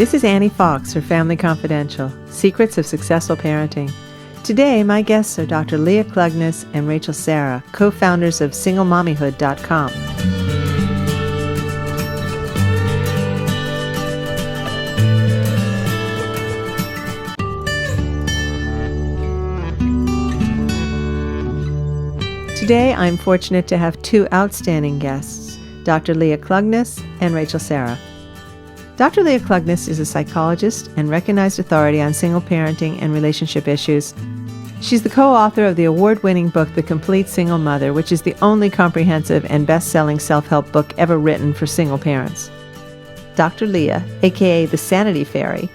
This is Annie Fox for Family Confidential, Secrets of Successful Parenting. Today, my guests are Dr. Leah Klungness and Rachel Sarah, co-founders of Mommyhood.com. Today, I'm fortunate to have two outstanding guests, Dr. Leah Klungness and Rachel Sarah. Dr. Leah Klungness is a psychologist and recognized authority on single parenting and relationship issues. She's the co-author of the award-winning book, The Complete Single Mother, which is the only comprehensive and best-selling self-help book ever written for single parents. Dr. Leah, aka the Sanity Fairy,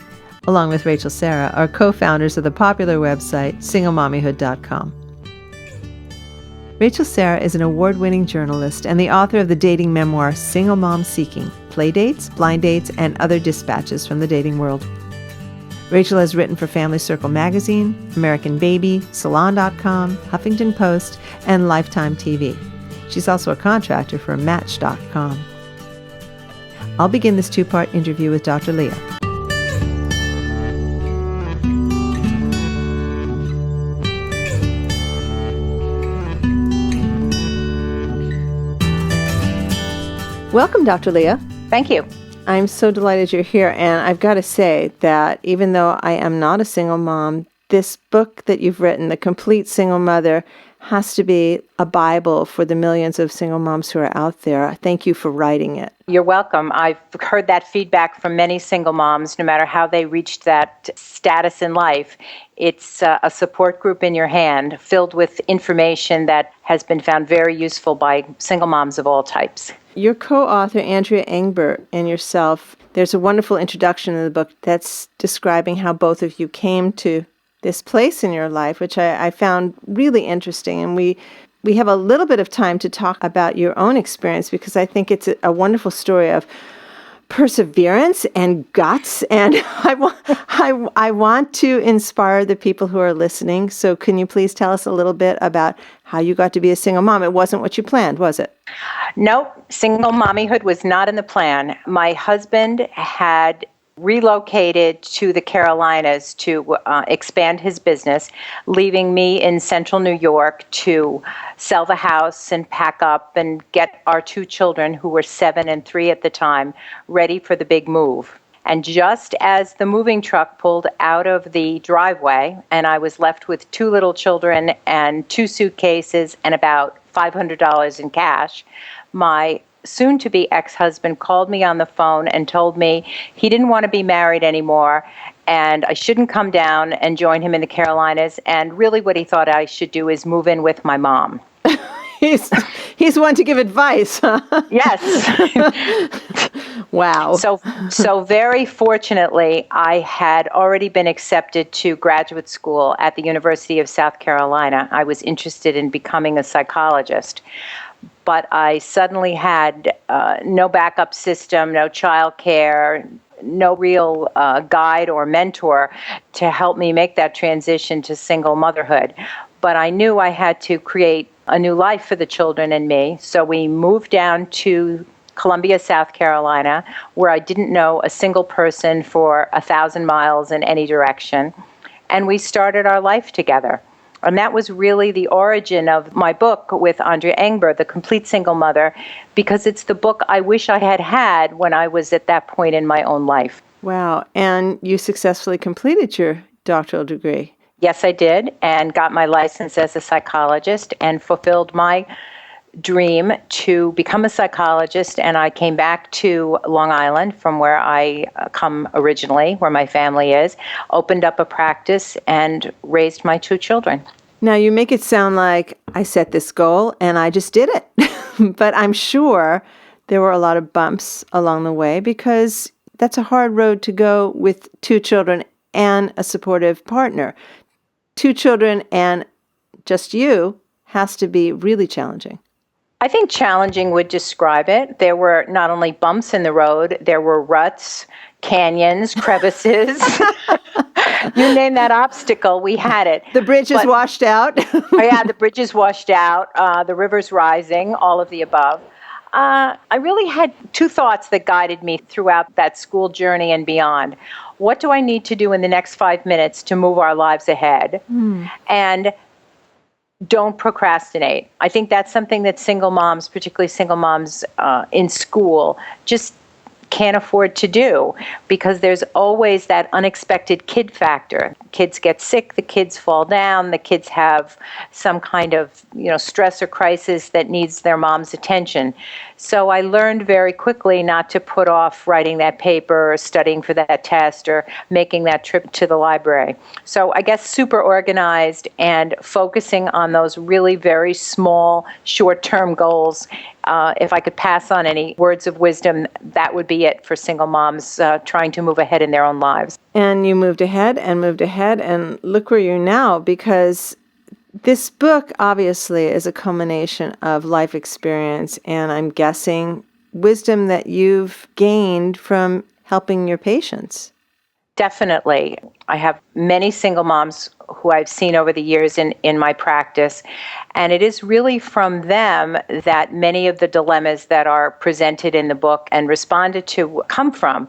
along with Rachel Sarah, are co-founders of the popular website, Mommyhood.com. Rachel Sarah is an award-winning journalist and the author of the dating memoir, Single Mom Seeking, Playdates, Blind Dates, and Other Dispatches from the Dating World. Rachel has written for Family Circle Magazine, American Baby, Salon.com, Huffington Post, and Lifetime TV. She's also a contractor for Match.com. I'll begin this two-part interview with Dr. Leah. Welcome, Dr. Leah. Thank you. I'm so delighted you're here, and I've got to say that even though I am not a single mom, this book that you've written, The Complete Single Mother, has to be a Bible for the millions of single moms who are out there. Thank you for writing it. You're welcome. I've heard that feedback from many single moms, no matter how they reached that status in life. It's a support group in your hand filled with information that has been found very useful by single moms of all types. Your co-author, Andrea Engbert, and yourself, there's a wonderful introduction in the book that's describing how both of you came to this place in your life, which I found really interesting. And we have a little bit of time to talk about your own experience because I think it's a wonderful story of perseverance and guts. And I want to inspire the people who are listening. So can you please tell us a little bit about how you got to be a single mom? It wasn't what you planned, was it? Nope. Single mommyhood was not in the plan. My husband had relocated to the Carolinas to expand his business, leaving me in central New York to sell the house and pack up and get our two children, who were 7 and 3 at the time, ready for the big move. And just as the moving truck pulled out of the driveway and I was left with 2 little children and 2 suitcases and about $500 in cash, my soon-to-be ex-husband called me on the phone and told me he didn't want to be married anymore and I shouldn't come down and join him in the Carolinas. And really what he thought I should do is move in with my mom. He's one to give advice, huh? Yes. Wow. So very fortunately, I had already been accepted to graduate school at the University of South Carolina. I was interested in becoming a psychologist. But I suddenly had no backup system, no child care, no real guide or mentor to help me make that transition to single motherhood. But I knew I had to create a new life for the children and me. So we moved down to Columbia, South Carolina, where I didn't know a single person for 1,000 miles in any direction. And we started our life together. And that was really the origin of my book with Andrea Engbert, The Complete Single Mother, because it's the book I wish I had had when I was at that point in my own life. Wow. And you successfully completed your doctoral degree. Yes, I did, and got my license as a psychologist and fulfilled my dream to become a psychologist. And I came back to Long Island from where I come originally, where my family is, opened up a practice and raised my 2 children. Now, you make it sound like I set this goal and I just did it. But I'm sure there were a lot of bumps along the way because that's a hard road to go with 2 children and a supportive partner. 2 children and just you has to be really challenging. I think challenging would describe it. There were not only bumps in the road, there were ruts, canyons, crevices. You name that obstacle, we had it. The bridge is washed out. Yeah, the bridge is washed out, the river's rising, all of the above. I really had two thoughts that guided me throughout that school journey and beyond. What do I need to do in the next 5 minutes to move our lives ahead? And don't procrastinate. I think that's something that single moms, particularly single moms in school, just can't afford to do, because there's always that unexpected kid factor. Kids get sick, the kids fall down, the kids have some kind of, stress or crisis that needs their mom's attention. So I learned very quickly not to put off writing that paper or studying for that test or making that trip to the library. So I guess super organized and focusing on those really very small, short-term goals. If I could pass on any words of wisdom, that would be it for single moms trying to move ahead in their own lives. And you moved ahead, and look where you're now, because this book obviously is a culmination of life experience, and I'm guessing wisdom that you've gained from helping your patients. Definitely. I have many single moms who I've seen over the years in my practice, and it is really from them that many of the dilemmas that are presented in the book and responded to come from.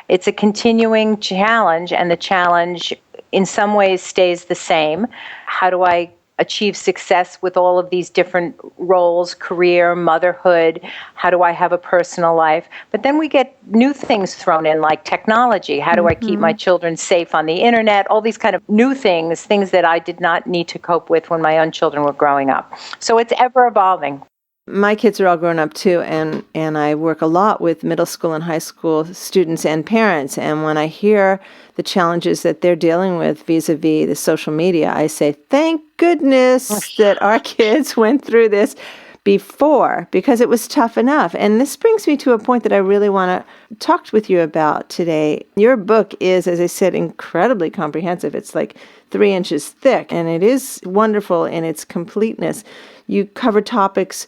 It's a continuing challenge, and the challenge in some ways stays the same. How do I achieve success with all of these different roles, career, motherhood? How do I have a personal life? But then we get new things thrown in, like technology. How do I keep my children safe on the internet? All these kind of new things that I did not need to cope with when my own children were growing up. So it's ever evolving. My kids are all grown up too, and I work a lot with middle school and high school students and parents. And when I hear the challenges that they're dealing with vis-a-vis the social media, I say, thank goodness that our kids went through this before, because it was tough enough. And this brings me to a point that I really want to talk with you about today. Your book is, as I said, incredibly comprehensive. It's like 3 inches thick, and it is wonderful in its completeness. You cover topics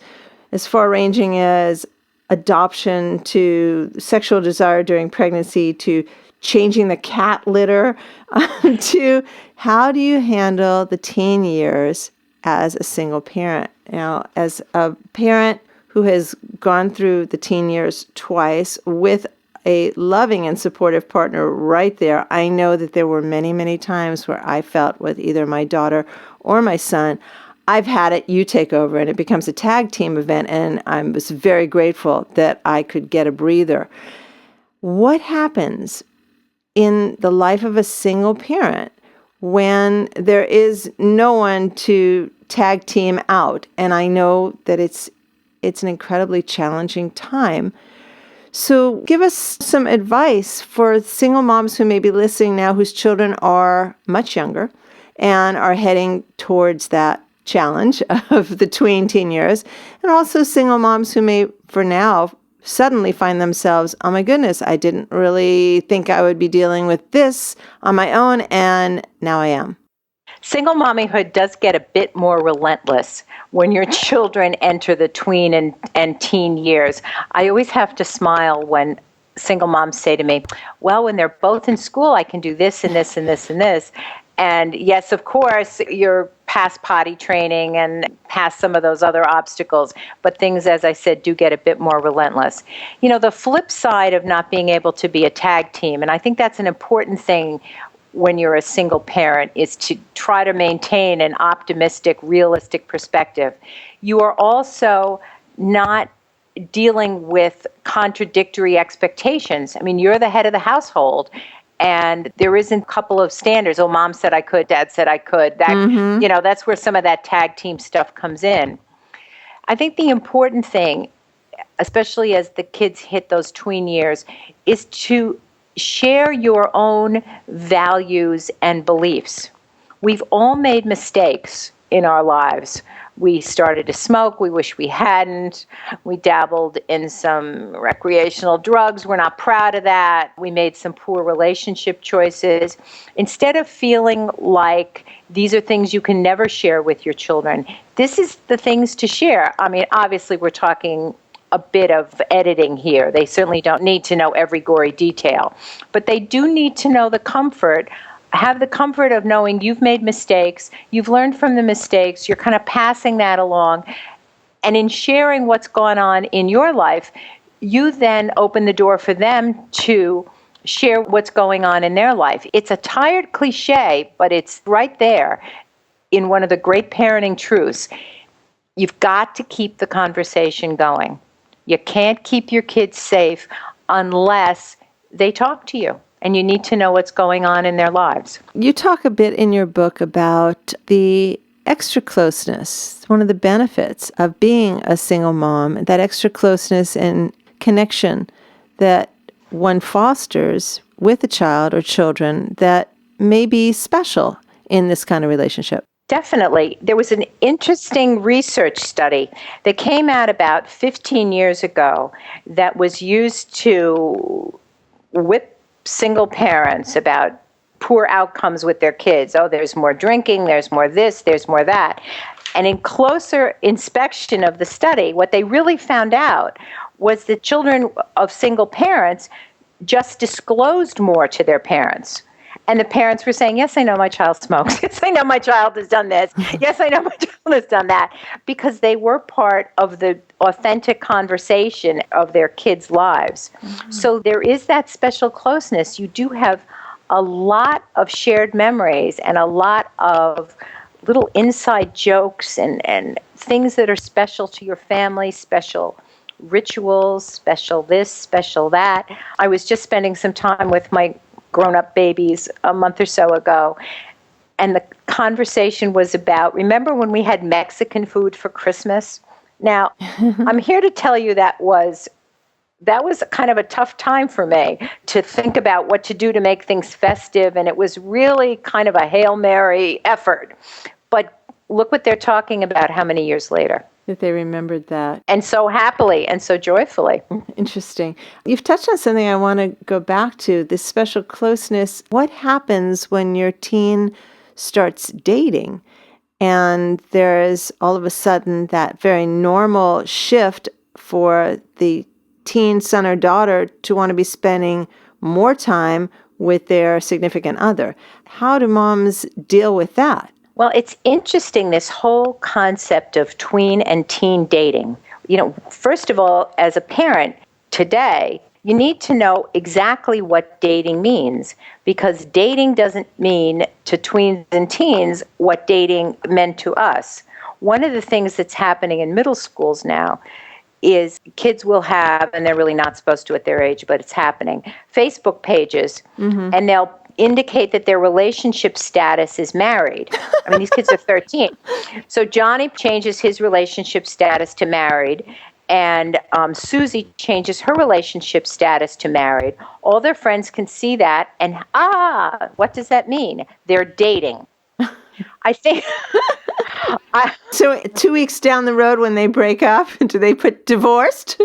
as far-ranging as adoption to sexual desire during pregnancy to changing the cat litter to how do you handle the teen years as a single parent. Now, as a parent who has gone through the teen years twice with a loving and supportive partner right there, I know that there were many, many times where I felt with either my daughter or my son, I've had it, you take over, and it becomes a tag team event, and I was very grateful that I could get a breather. What happens in the life of a single parent when there is no one to tag team out? And I know that it's an incredibly challenging time. So give us some advice for single moms who may be listening now whose children are much younger and are heading towards that challenge of the tween teen years, and also single moms who may, for now, suddenly find themselves, oh my goodness, I didn't really think I would be dealing with this on my own, and now I am. Single mommyhood does get a bit more relentless when your children enter the tween and teen years. I always have to smile when single moms say to me, well, when they're both in school, I can do this and this and this and this. And yes, of course, you're past potty training and past some of those other obstacles, but things, as I said, do get a bit more relentless. The flip side of not being able to be a tag team, and I think that's an important thing when you're a single parent, is to try to maintain an optimistic, realistic perspective. You are also not dealing with contradictory expectations. I mean, you're the head of the household, and there isn't a couple of standards. Oh, mom said I could, dad said I could. That, that's where some of that tag team stuff comes in. I think the important thing, especially as the kids hit those tween years, is to share your own values and beliefs. We've all made mistakes in our lives. We started to smoke. We wish we hadn't. We dabbled in some recreational drugs. We're not proud of that. We made some poor relationship choices. Instead of feeling like these are things you can never share with your children, this is the things to share. I mean, obviously, we're talking a bit of editing here. They certainly don't need to know every gory detail, but they do need to know have the comfort of knowing you've made mistakes, you've learned from the mistakes, you're kind of passing that along, And in sharing what's going on in your life, you then open the door for them to share what's going on in their life. It's a tired cliche, but it's right there in one of the great parenting truths. You've got to keep the conversation going. You can't keep your kids safe unless they talk to you, and you need to know what's going on in their lives. You talk a bit in your book about the extra closeness, one of the benefits of being a single mom, that extra closeness and connection that one fosters with a child or children that may be special in this kind of relationship. Definitely. There was an interesting research study that came out about 15 years ago that was used to whip single parents about poor outcomes with their kids. Oh, there's more drinking, there's more this, there's more that. And in closer inspection of the study, what they really found out was that children of single parents just disclosed more to their parents. And the parents were saying, yes, I know my child smokes. Yes, I know my child has done this. Yes, I know my child has done that. Because they were part of the authentic conversation of their kids' lives. Mm-hmm. So there is that special closeness. You do have a lot of shared memories and a lot of little inside jokes and things that are special to your family, special rituals, special this, special that. I was just spending some time with my grown-up babies a month or so ago, and the conversation was about, remember when we had Mexican food for Christmas? Now, I'm here to tell you that was kind of a tough time for me to think about what to do to make things festive, and it was really kind of a Hail Mary effort. But look what they're talking about how many years later. That they remembered that. And so happily and so joyfully. Interesting. You've touched on something I want to go back to, this special closeness. What happens when your teen starts dating and there is all of a sudden that very normal shift for the teen son or daughter to want to be spending more time with their significant other? How do moms deal with that? Well, it's interesting, this whole concept of tween and teen dating. First of all, as a parent today, you need to know exactly what dating means, because dating doesn't mean to tweens and teens what dating meant to us. One of the things that's happening in middle schools now is kids will have, and they're really not supposed to at their age, but it's happening, Facebook pages, and they'll indicate that their relationship status is married. I mean, these kids are 13. So Johnny changes his relationship status to married, and Susie changes her relationship status to married. All their friends can see that, and what does that mean? They're dating. I think... So 2 weeks down the road when they break up, do they put divorced?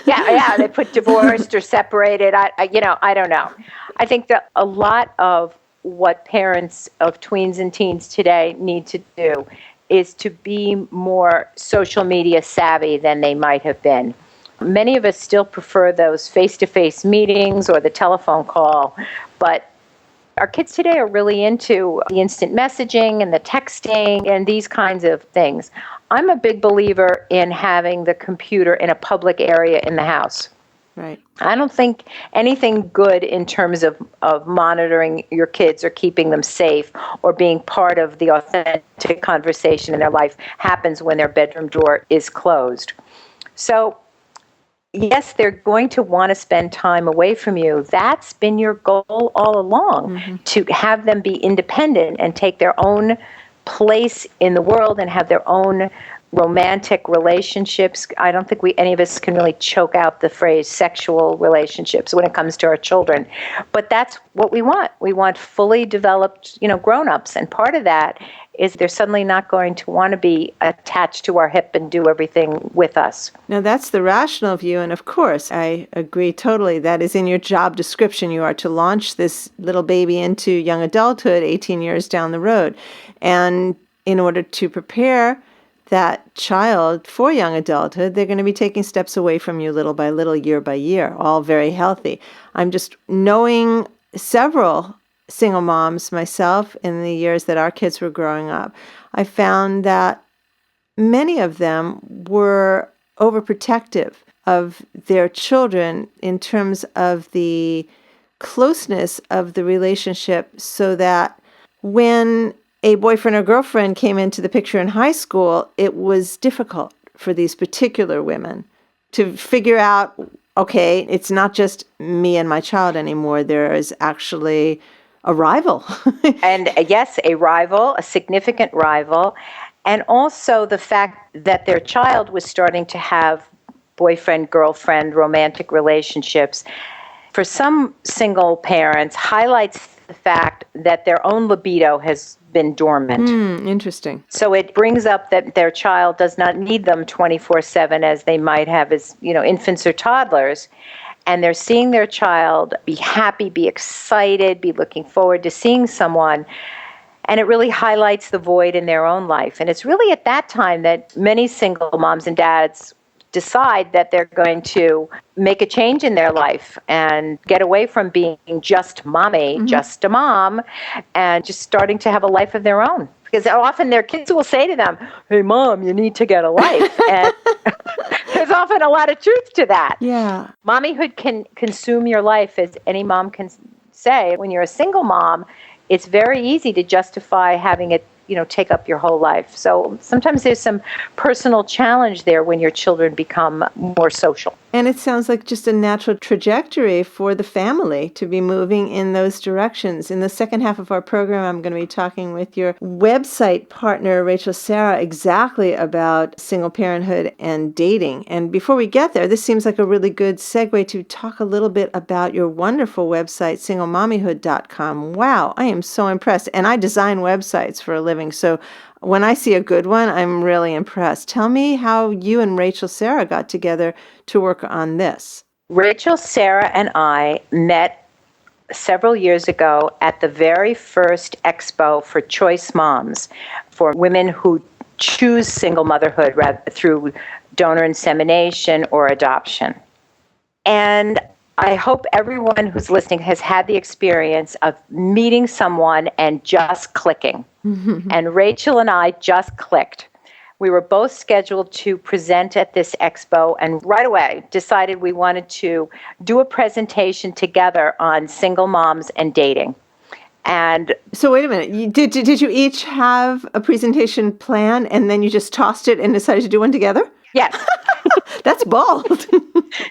Yeah, they put divorced or separated. I don't know. I think that a lot of what parents of tweens and teens today need to do is to be more social media savvy than they might have been. Many of us still prefer those face-to-face meetings or the telephone call, but our kids today are really into the instant messaging and the texting and these kinds of things. I'm a big believer in having the computer in a public area in the house. Right. I don't think anything good in terms of monitoring your kids or keeping them safe or being part of the authentic conversation in their life happens when their bedroom door is closed. So, yes, they're going to want to spend time away from you. That's been your goal all along, to have them be independent and take their own place in the world and have their own romantic relationships. I don't think any of us can really choke out the phrase sexual relationships when it comes to our children. But that's what we want. We want fully developed, grown-ups. And part of that is they're suddenly not going to want to be attached to our hip and do everything with us. Now, that's the rational view. And of course, I agree totally. That is in your job description. You are to launch this little baby into young adulthood 18 years down the road. And in order to prepare that child for young adulthood, they're going to be taking steps away from you little by little, year by year, all very healthy. I'm just knowing several single moms myself in the years that our kids were growing up. I found that many of them were overprotective of their children in terms of the closeness of the relationship, so that when a boyfriend or girlfriend came into the picture in high school, it was difficult for these particular women to figure out, okay, it's not just me and my child anymore. There is actually a rival. And yes, a rival, a significant rival. And also the fact that their child was starting to have boyfriend, girlfriend, romantic relationships. For some single parents, highlights the fact that their own libido has been dormant. Interesting. So it brings up that their child does not need them 24/7 as they might have as, infants or toddlers. And they're seeing their child be happy, be excited, be looking forward to seeing someone. And it really highlights the void in their own life. And it's really at that time that many single moms and dads decide that they're going to make a change in their life and get away from being just mommy, just a mom, and just starting to have a life of their own. Because often their kids will say to them, "Hey, Mom, you need to get a life." And there's often a lot of truth to that. Yeah. Mommyhood can consume your life, as any mom can say. When you're a single mom, it's very easy to justify having it, take up your whole life. So sometimes there's some personal challenge there when your children become more social. And it sounds like just a natural trajectory for the family to be moving in those directions. In the second half of our program, I'm going to be talking with your website partner, Rachel Sarah, exactly about single parenthood and dating. And before we get there, this seems like a really good segue to talk a little bit about your wonderful website, singlemommyhood.com. Wow, I am so impressed. And I design websites for a living, so when I see a good one, I'm really impressed. Tell me how you and Rachel Sarah got together to work on this. Rachel, Sarah, and I met several years ago at the very first expo for choice moms, for women who choose single motherhood through donor insemination or adoption. And I hope everyone who's listening has had the experience of meeting someone and just clicking. And Rachel and I just clicked. We were both scheduled to present at this expo, and right away decided we wanted to do a presentation together on single moms and dating. And so wait a minute, did you each have a presentation plan and then you just tossed it and decided to do one together? Yes. That's bold.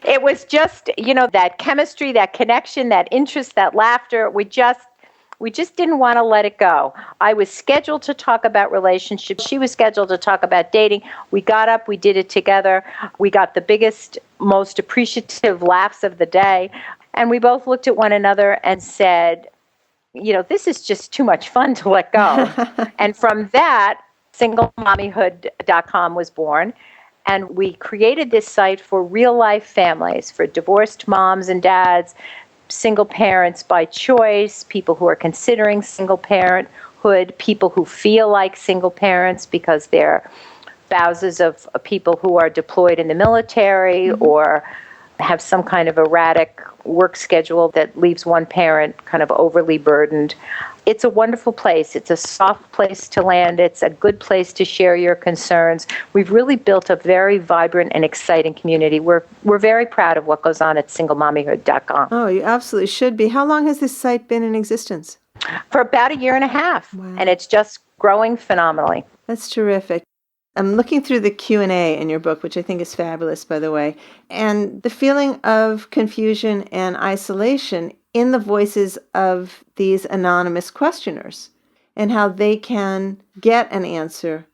It was just, that chemistry, that connection, that interest, that laughter. We just didn't want to let it go. I was scheduled to talk about relationships. She was scheduled to talk about dating. We got up, we did it together. We got the biggest, most appreciative laughs of the day. And we both looked at one another and said, this is just too much fun to let go. And from that, singlemommyhood.com was born. And we created this site for real-life families, for divorced moms and dads, single parents by choice, people who are considering single parenthood, people who feel like single parents because they're spouses of people who are deployed in the military or have some kind of erratic work schedule that leaves one parent kind of overly burdened. It's a wonderful place. It's a soft place to land. It's a good place to share your concerns. We've really built a very vibrant and exciting community. We're very proud of what goes on at singlemommyhood.com. Oh, you absolutely should be. How long has this site been in existence? For about a year and a half. Wow. And it's just growing phenomenally. That's terrific. I'm looking through the Q&A in your book, which I think is fabulous, by the way, and the feeling of confusion and isolation in the voices of these anonymous questioners and how they can get an answer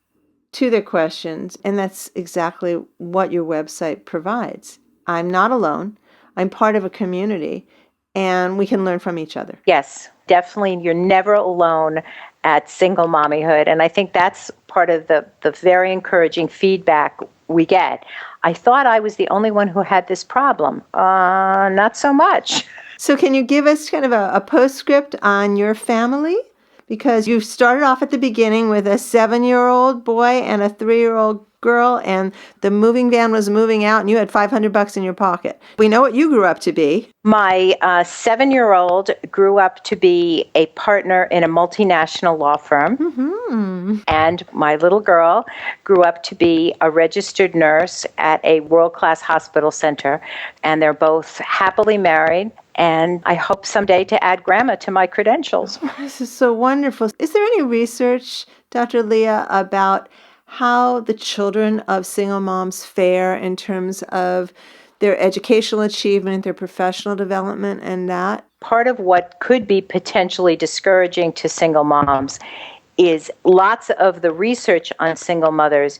to their questions. And that's exactly what your website provides. I'm not alone. I'm part of a community, and we can learn from each other. Yes, definitely. You're never alone at Single Mommyhood. And I think that's part of the very encouraging feedback we get. I thought I was the only one who had this problem. Not so much. So can you give us kind of a postscript on your family? because you started off at the beginning with a 7-year-old boy and a 3-year-old girl, and the moving van was moving out, and you had $500 in your pocket. We know what you grew up to be. My 7-year-old grew up to be a partner in a multinational law firm. Mm-hmm. And my little girl grew up to be a registered nurse at a world-class hospital center. And they're both happily married. And I hope someday to add grandma to my credentials. This is so wonderful. Is there any research, Dr. Leah, about how the children of single moms fare in terms of their educational achievement, their professional development, and that? Part of what could be potentially discouraging to single moms is lots of the research on single mothers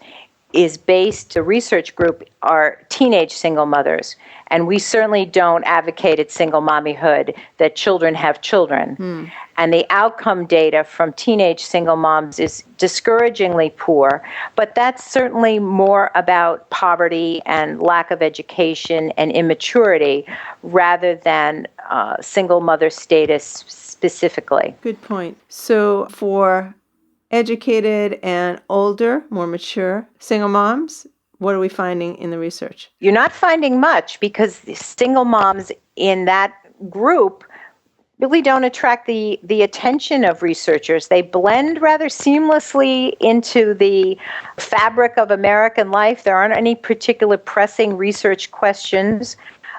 is based, the research group are teenage single mothers. And we certainly don't advocate at Single Mommyhood that children have children. And the outcome data from teenage single moms is discouragingly poor, but that's certainly more about poverty and lack of education and immaturity rather than single mother status specifically. Good point. So for educated and older, more mature single moms, what are we finding in the research? You're not finding much because the single moms in that group really don't attract the attention of researchers. They blend rather seamlessly into the fabric of American life. There aren't any particular pressing research questions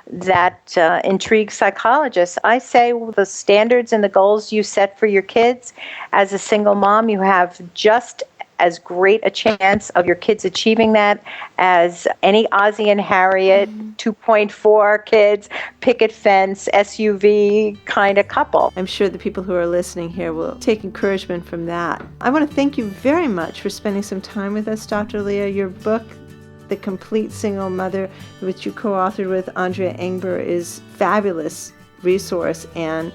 that intrigue psychologists. I say the standards and the goals you set for your kids as a single mom, you have just as great a chance of your kids achieving that as any Ozzie and Harriet 2.4 kids, picket fence, SUV kind of couple. I'm sure the people who are listening here will take encouragement from that. I want to thank you very much for spending some time with us, Dr. Leah. Your book, The Complete Single Mother, which you co-authored with Andrea Engber, is a fabulous resource, and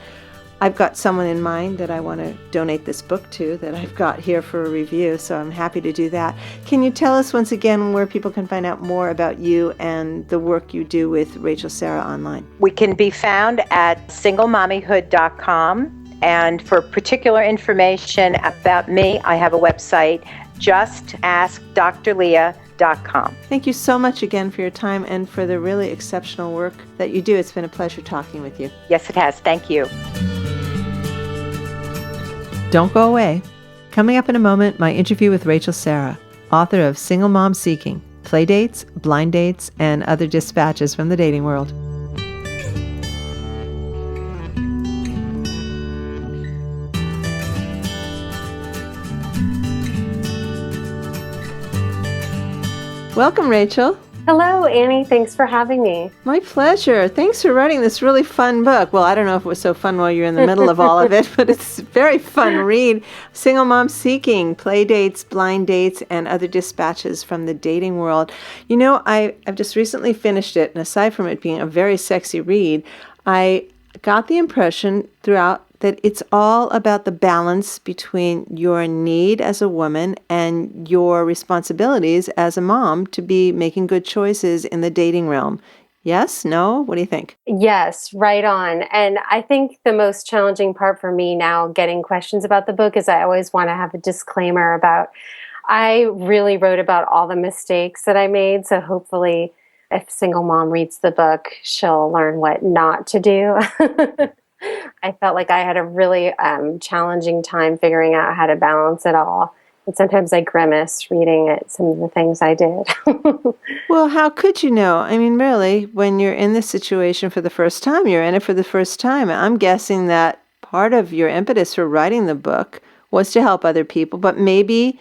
I've got someone in mind that I want to donate this book to that I've got here for a review, so I'm happy to do that. Can you tell us once again where people can find out more about you and the work you do with Rachel Sarah online? We can be found at singlemommyhood.com, and for particular information about me, I have a website, justaskdrleah.com. Thank you so much again for your time and for the really exceptional work that you do. It's been a pleasure talking with you. Yes, it has. Thank you. Don't go away. Coming up in a moment, my interview with Rachel Sarah, author of Single Mom Seeking, Playdates, Blind Dates, and Other Dispatches from the Dating World. Welcome, Rachel. Hello, Annie. Thanks for having me. My pleasure. Thanks for writing this really fun book. Well, I don't know if it was so fun while you're in the middle of all of it, but it's a very fun read. Single Mom Seeking, Playdates, Blind Dates, and Other Dispatches from the Dating World. You know, I've just recently finished it, and aside from it being a very sexy read, I got the impression throughout that it's all about the balance between your need as a woman and your responsibilities as a mom to be making good choices in the dating realm. Yes? No? What do you think? Yes, right on. And I think the most challenging part for me now getting questions about the book is I always want to have a disclaimer about I really wrote about all the mistakes that I made. So hopefully if a single mom reads the book, she'll learn what not to do. I felt like I had a really challenging time figuring out how to balance it all. And sometimes I grimace reading it, some of the things I did. Well, how could you know? I mean, really, when you're in this situation for the first time, you're in it for the first time. I'm guessing that part of your impetus for writing the book was to help other people, but maybe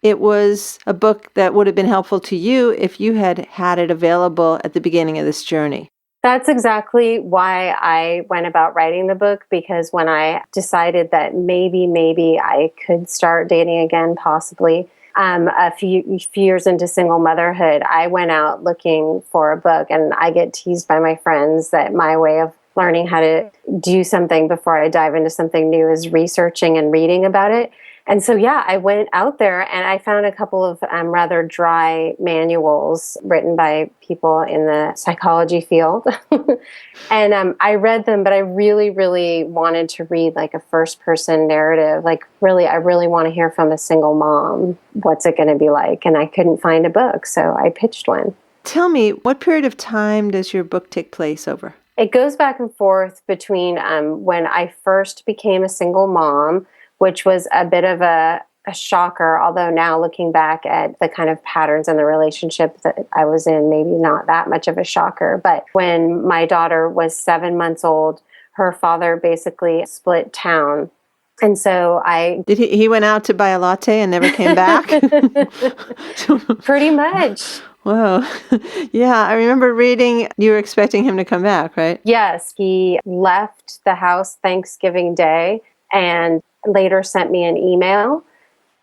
it was a book that would have been helpful to you if you had had it available at the beginning of this journey. That's exactly why I went about writing the book, because when I decided that maybe I could start dating again, possibly, a few years into single motherhood, I went out looking for a book, and I get teased by my friends that my way of learning how to do something before I dive into something new is researching and reading about it. And so, yeah, I went out there and I found a couple of rather dry manuals written by people in the psychology field. And I read them, but I really, really wanted to read like a first person narrative. Like, really, I really want to hear from a single mom. What's it going to be like? And I couldn't find a book, so I pitched one. Tell me, what period of time does your book take place over? It goes back and forth between when I first became a single mom, which was a bit of a shocker, although now looking back at the kind of patterns in the relationship that I was in, maybe not that much of a shocker. But when my daughter was 7 months old, her father basically split town. And so he went out to buy a latte and never came back? Pretty much. Whoa. Yeah, I remember reading you were expecting him to come back, right? Yes, he left the house Thanksgiving Day and later sent me an email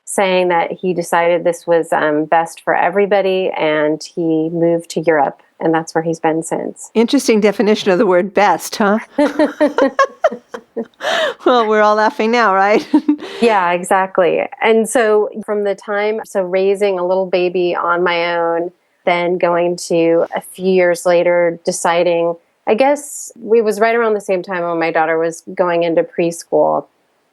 saying that he decided this was best for everybody and he moved to Europe, and that's where he's been since. Interesting definition of the word best, huh? Well, we're all laughing now, right? Yeah, exactly. And so from the time, raising a little baby on my own, then going to a few years later, deciding, I guess it was right around the same time when my daughter was going into preschool,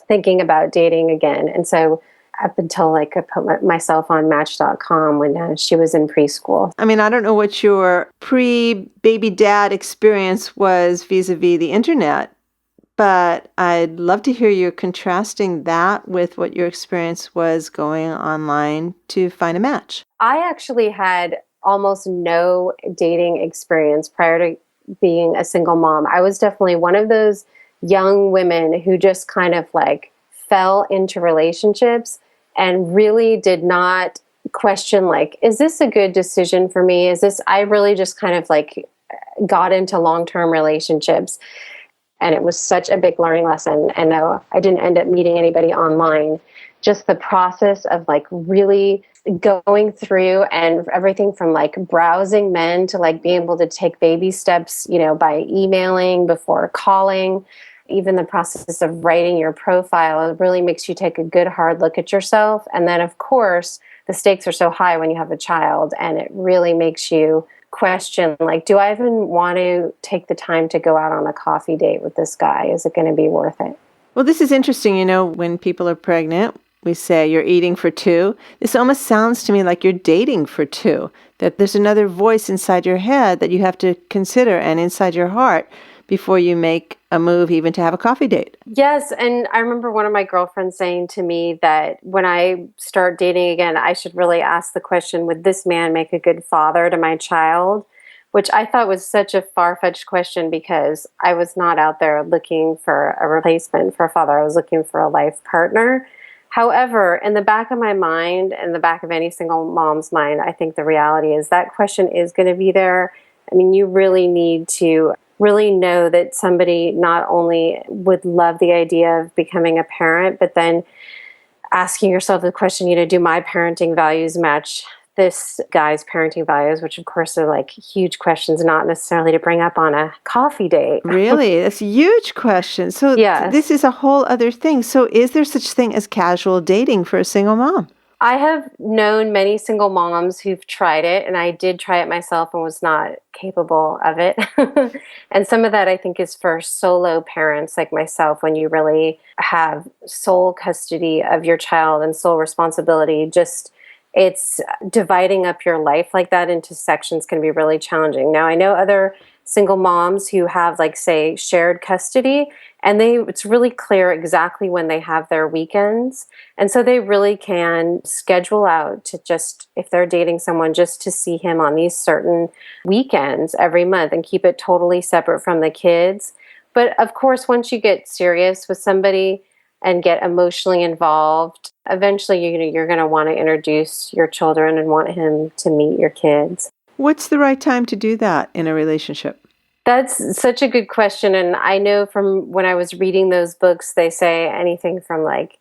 thinking about dating again. And so up until I put myself on Match.com when she was in preschool. I mean, I don't know what your pre-baby dad experience was vis-a-vis the internet, but I'd love to hear you contrasting that with what your experience was going online to find a match. I actually had almost no dating experience prior to being a single mom. I was definitely one of those young women who just kind of like fell into relationships and really did not question, like, is this a good decision for me? I really just kind of like got into long-term relationships. And it was such a big learning lesson. And no, I didn't end up meeting anybody online. Just the process of like really going through and everything from like browsing men to like being able to take baby steps, by emailing before calling. Even the process of writing your profile, it really makes you take a good hard look at yourself. And then, of course, the stakes are so high when you have a child, and it really makes you question, like, do I even want to take the time to go out on a coffee date with this guy? Is it going to be worth it? Well, this is interesting. When people are pregnant, we say you're eating for two. This almost sounds to me like you're dating for two, that there's another voice inside your head that you have to consider and inside your heart before you make a move even to have a coffee date. Yes, and I remember one of my girlfriends saying to me that when I start dating again, I should really ask the question, would this man make a good father to my child? Which I thought was such a far-fetched question because I was not out there looking for a replacement for a father. I was looking for a life partner. However, in the back of my mind, in the back of any single mom's mind, I think the reality is that question is going to be there. I mean, you really need to really know that somebody not only would love the idea of becoming a parent, but then asking yourself the question, do my parenting values match this guy's parenting values, which of course are like huge questions, not necessarily to bring up on a coffee date. Really? That's a huge question. So Yes. This is a whole other thing. So is there such thing as casual dating for a single mom? I have known many single moms who've tried it, and I did try it myself and was not capable of it. And some of that I think is for solo parents like myself, when you really have sole custody of your child and sole responsibility. It's dividing up your life like that into sections can be really challenging. Now, I know other single moms who have, like, say, shared custody, and it's really clear exactly when they have their weekends. And so they really can schedule out to just, if they're dating someone, just to see him on these certain weekends every month and keep it totally separate from the kids. But of course, once you get serious with somebody and get emotionally involved, eventually you're going to want to introduce your children and want him to meet your kids. What's the right time to do that in a relationship? That's such a good question. And I know from when I was reading those books, they say anything from like,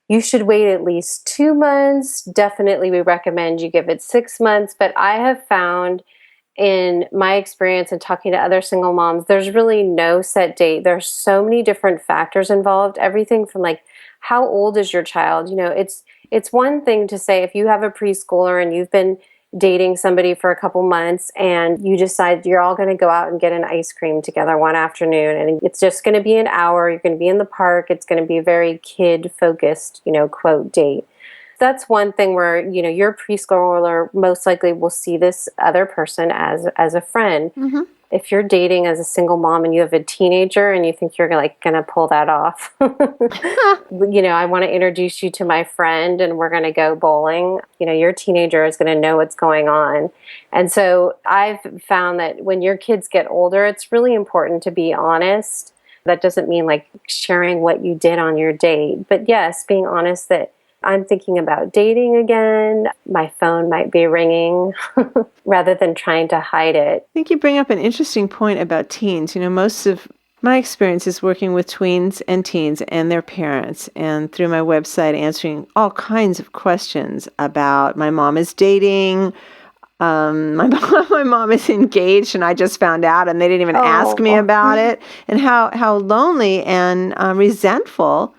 you should wait at least 2 months. Definitely, we recommend you give it 6 months. But I have found in my experience and talking to other single moms, there's really no set date. There's so many different factors involved, everything from like how old is your child? It's one thing to say if you have a preschooler and you've been dating somebody for a couple months and you decide you're all going to go out and get an ice cream together one afternoon, and it's just going to be an hour, you're going to be in the park, it's going to be a very kid focused, quote, date. That's one thing where, your preschooler most likely will see this other person as a friend. Mm-hmm. If you're dating as a single mom and you have a teenager and you think you're like going to pull that off, I want to introduce you to my friend and we're going to go bowling. Your teenager is going to know what's going on. And so I've found that when your kids get older, it's really important to be honest. That doesn't mean like sharing what you did on your date, but yes, being honest that I'm thinking about dating again. My phone might be ringing rather than trying to hide it. I think you bring up an interesting point about teens. Most of my experience is working with tweens and teens and their parents, and through my website answering all kinds of questions about my mom is dating, my mom is engaged and I just found out and they didn't even ask me about it, and how lonely and resentful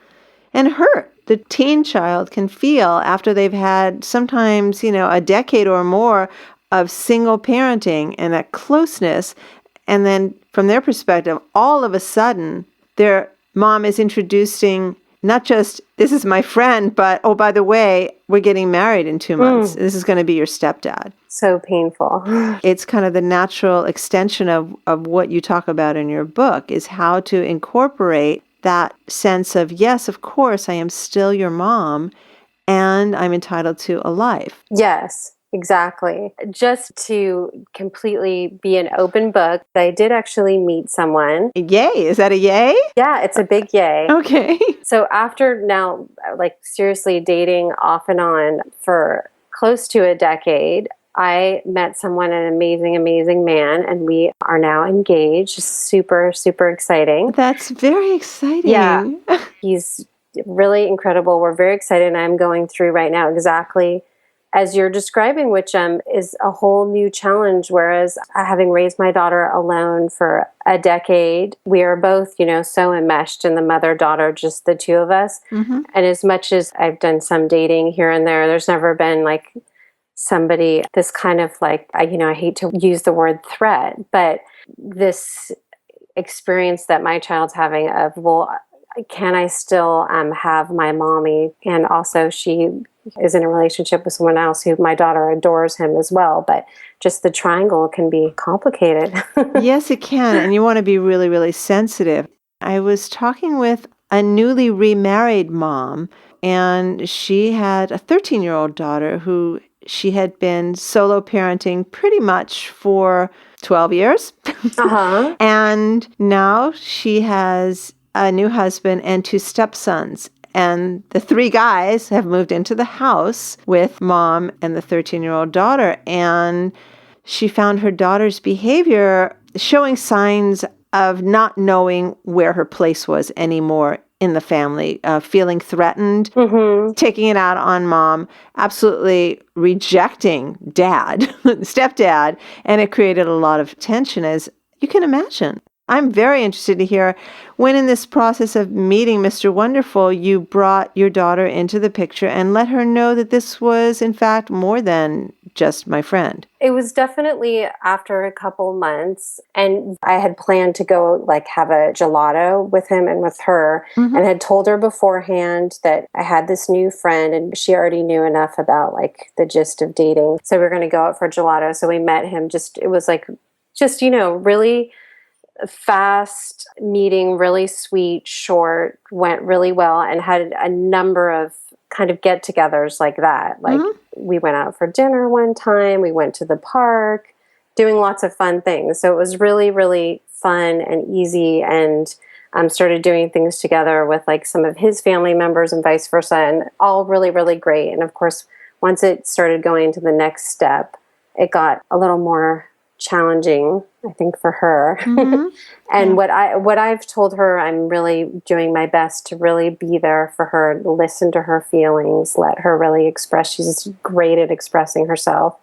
and hurt the teen child can feel after they've had sometimes, a decade or more of single parenting and that closeness. And then from their perspective, all of a sudden, their mom is introducing not just, this is my friend, but, oh, by the way, we're getting married in 2 months. This is going to be your stepdad. So painful. It's kind of the natural extension of what you talk about in your book, is how to incorporate that sense of, yes, of course, I am still your mom and I'm entitled to a life. Yes, exactly. Just to completely be an open book, I did actually meet someone. Yay. Is that a yay? Yeah, it's a big yay. Okay. So after now, like seriously dating off and on for close to a decade, I met someone, an amazing, amazing man, and we are now engaged. Super, super exciting. That's very exciting. Yeah. He's really incredible. We're very excited. And I'm going through right now exactly as you're describing, which is a whole new challenge. Whereas having raised my daughter alone for a decade, we are both, so enmeshed in the mother-daughter, just the two of us. Mm-hmm. And as much as I've done some dating here and there, there's never been like somebody, this kind of like, I hate to use the word threat, but this experience that my child's having of, well, can I still have my mommy? And also she is in a relationship with someone else who my daughter adores him as well. But just the triangle can be complicated. Yes, it can. And you want to be really, really sensitive. I was talking with a newly remarried mom, and she had a 13-year-old daughter who she had been solo parenting pretty much for 12 years. Uh-huh. And now she has a new husband and 2 stepsons. And the 3 guys have moved into the house with mom and the 13-year-old daughter. And she found her daughter's behavior showing signs of not knowing where her place was anymore in the family, feeling threatened, taking it out on mom, absolutely rejecting dad, stepdad. And it created a lot of tension, as you can imagine. I'm very interested to hear when in this process of meeting Mr. Wonderful, you brought your daughter into the picture and let her know that this was, in fact, more than just my friend. It was definitely after a couple months, and I had planned to go like have a gelato with him and with her, and had told her beforehand that I had this new friend, and she already knew enough about like the gist of dating. So we were going to go out for gelato. So we met him. It was like, really fast meeting, really sweet, short, went really well, and had a number of kind of get-togethers like that. Like we went out for dinner one time, we went to the park, doing lots of fun things. So it was really, really fun and easy, and started doing things together with like some of his family members and vice versa, and all really, really great. And of course, once it started going to the next step, it got a little more challenging, I think, for her. And what I've told her, I'm really doing my best to really be there for her, listen to her feelings, let her really express. She's great at expressing herself,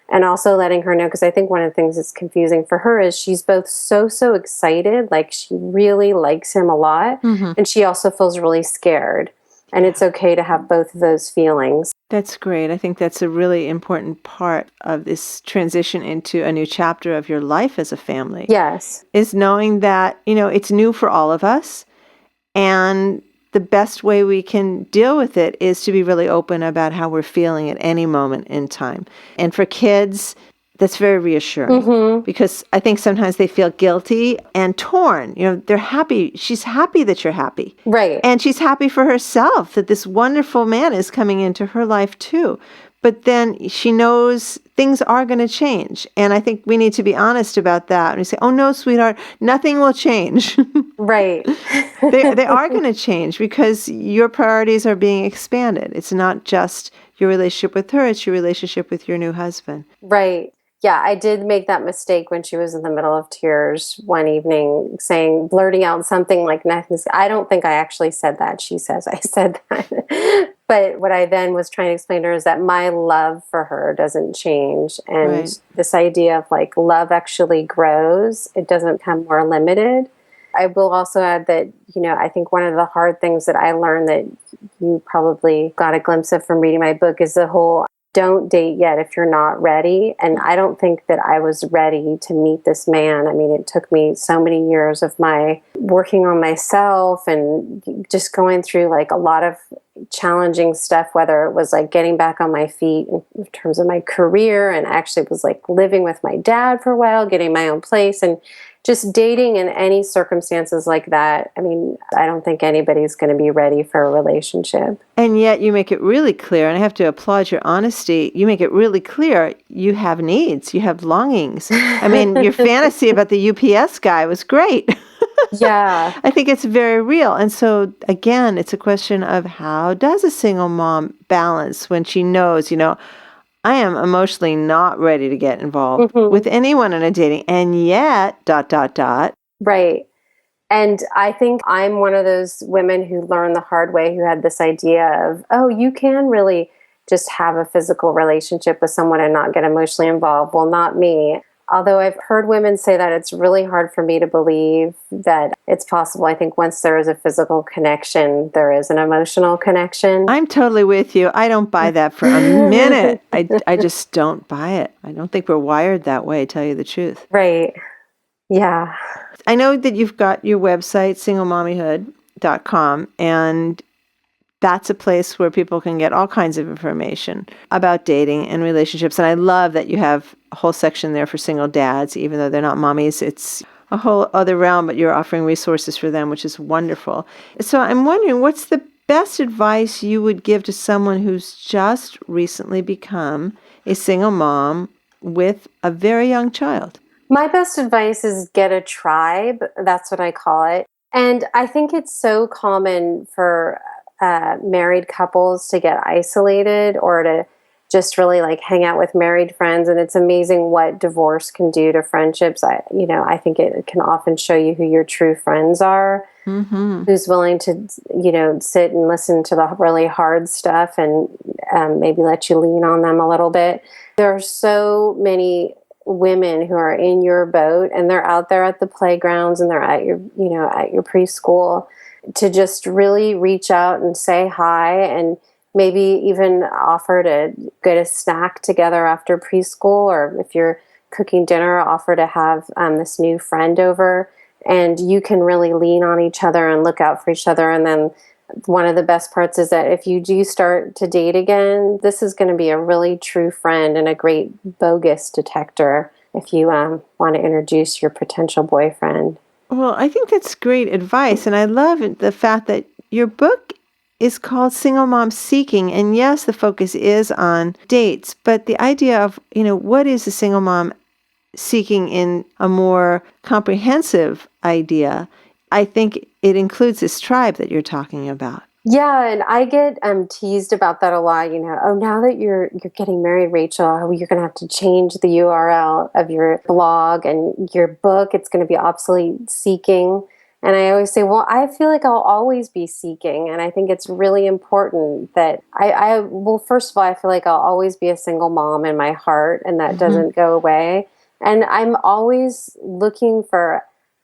and also letting her know, because I think one of the things that's confusing for her is she's both so excited, like she really likes him a lot, and she also feels really scared. And it's okay to have both of those feelings. That's great. I think that's a really important part of this transition into a new chapter of your life as a family. Yes. Is knowing that, it's new for all of us. And the best way we can deal with it is to be really open about how we're feeling at any moment in time. And for kids, that's very reassuring because I think sometimes they feel guilty and torn. They're happy. She's happy that you're happy. Right. And she's happy for herself that this wonderful man is coming into her life too. But then she knows things are going to change. And I think we need to be honest about that. And we say, oh, no, sweetheart, nothing will change. Right. They are going to change because your priorities are being expanded. It's not just your relationship with her, it's your relationship with your new husband. Right. Yeah, I did make that mistake when she was in the middle of tears one evening, blurting out something like nothing. I don't think I actually said that. She says I said that. But what I then was trying to explain to her is that my love for her doesn't change. And this idea of like love actually grows. It doesn't become more limited. I will also add that, I think one of the hard things that I learned that you probably got a glimpse of from reading my book is the whole don't date yet if you're not ready. And I don't think that I was ready to meet this man. I mean, it took me so many years of my working on myself and just going through like a lot of challenging stuff, whether it was like getting back on my feet in terms of my career, and actually was like living with my dad for a while, getting my own place, and just dating in any circumstances like that. I mean, I don't think anybody's going to be ready for a relationship. And yet you make it really clear, and I have to applaud your honesty, you make it really clear you have needs, you have longings. I mean, your fantasy about the UPS guy was great. Yeah. I think it's very real. And so, again, it's a question of how does a single mom balance when she knows, I am emotionally not ready to get involved with anyone in a dating, and yet, ... Right. And I think I'm one of those women who learned the hard way, who had this idea of, oh, you can really just have a physical relationship with someone and not get emotionally involved. Well, not me. Although I've heard women say that, it's really hard for me to believe that it's possible. I think once there is a physical connection, there is an emotional connection. I'm totally with you. I don't buy that for a minute. I just don't buy it. I don't think we're wired that way, to tell you the truth. Right. Yeah. I know that you've got your website, singlemommyhood.com, and that's a place where people can get all kinds of information about dating and relationships. And I love that you have a whole section there for single dads, even though they're not mommies. It's a whole other realm, but you're offering resources for them, which is wonderful. So I'm wondering, what's the best advice you would give to someone who's just recently become a single mom with a very young child? My best advice is get a tribe. That's what I call it. And I think it's so common for married couples to get isolated or to just really like hang out with married friends. And it's amazing what divorce can do to friendships. I think it can often show you who your true friends are, who's willing to, sit and listen to the really hard stuff and maybe let you lean on them a little bit. There are so many women who are in your boat and they're out there at the playgrounds and they're at your, at your preschool, to just really reach out and say hi and maybe even offer to get a snack together after preschool, or if you're cooking dinner, offer to have this new friend over, and you can really lean on each other and look out for each other. And then one of the best parts is that if you do start to date again, this is going to be a really true friend and a great bogus detector if you want to introduce your potential boyfriend. Well, I think that's great advice. And I love the fact that your book is called Single Mom Seeking. And yes, the focus is on dates, but the idea of, what is a single mom seeking in a more comprehensive idea, I think it includes this tribe that you're talking about. Yeah, and I get teased about that a lot. Oh, now that you're getting married, Rachel, you're going to have to change the URL of your blog and your book. It's going to be obsolete, seeking. And I always say, well, I feel like I'll always be seeking. And I think it's really important that well, first of all, I feel like I'll always be a single mom in my heart, and that doesn't go away. And I'm always looking for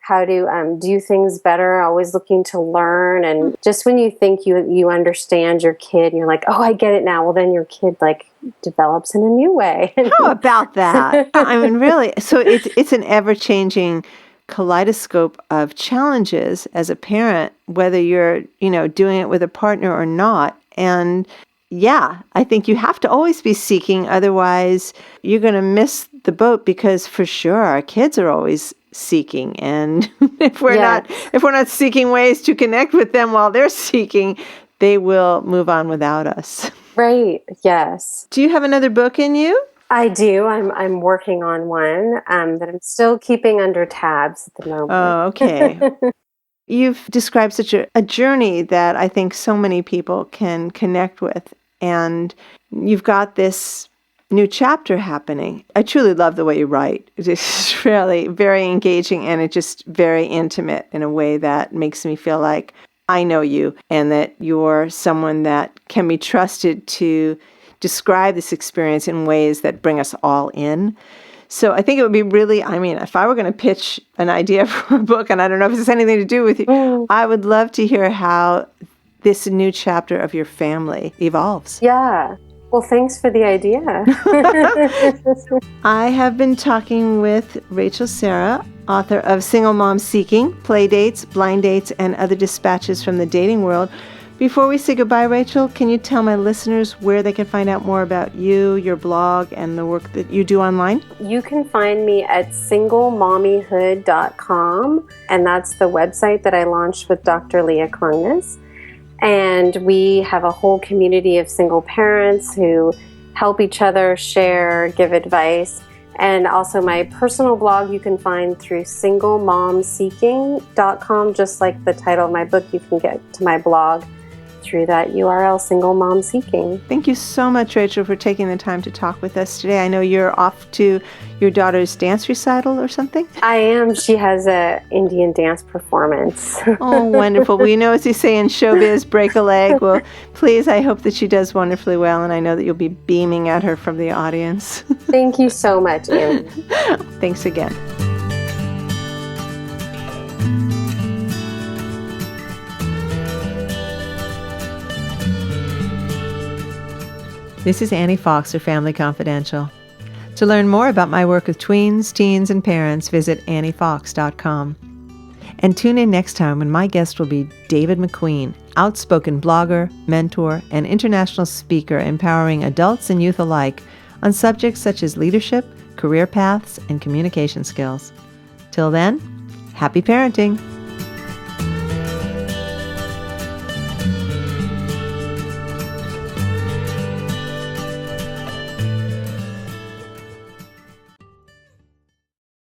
how to do things better, always looking to learn. And just when you think you understand your kid, you're like, oh, I get it now. Well, then your kid like develops in a new way. How about that? I mean, really. So it's an ever-changing kaleidoscope of challenges as a parent, whether you're, doing it with a partner or not. And yeah, I think you have to always be seeking. Otherwise, you're going to miss the boat, because for sure our kids are always seeking. And if we're not seeking ways to connect with them while they're seeking, they will move on without us. Right. Yes. Do you have another book in you? I do. I'm working on one that I'm still keeping under tabs at the moment. Oh, okay. You've described such a journey that I think so many people can connect with. And you've got this new chapter happening. I truly love the way you write. It's really very engaging, and it's just very intimate in a way that makes me feel like I know you and that you're someone that can be trusted to describe this experience in ways that bring us all in. So I think it would be really, if I were going to pitch an idea for a book, and I don't know if this has anything to do with you, I would love to hear how this new chapter of your family evolves. Yeah. Well, thanks for the idea. I have been talking with Rachel Serra, author of Single Mom Seeking, Playdates, Blind Dates, and Other Dispatches from the Dating World. Before we say goodbye, Rachel, can you tell my listeners where they can find out more about you, your blog, and the work that you do online? You can find me at singlemommyhood.com, and that's the website that I launched with Dr. Leah Klungness. And we have a whole community of single parents who help each other, share, give advice. And also my personal blog you can find through singlemomseeking.com. Just like the title of my book, you can get to my blog through that URL, Single Mom Seeking. Thank you so much, Rachel, for taking the time to talk with us today. I know you're off to your daughter's dance recital or something? I am. She has an Indian dance performance. Oh, wonderful. Well, as you say in showbiz, break a leg. Well, please, I hope that she does wonderfully well, and I know that you'll be beaming at her from the audience. Thank you so much, Anne. Thanks again. This is Annie Fox for Family Confidential. To learn more about my work with tweens, teens, and parents, visit anniefox.com. And tune in next time when my guest will be David McQueen, outspoken blogger, mentor, and international speaker empowering adults and youth alike on subjects such as leadership, career paths, and communication skills. Till then, happy parenting!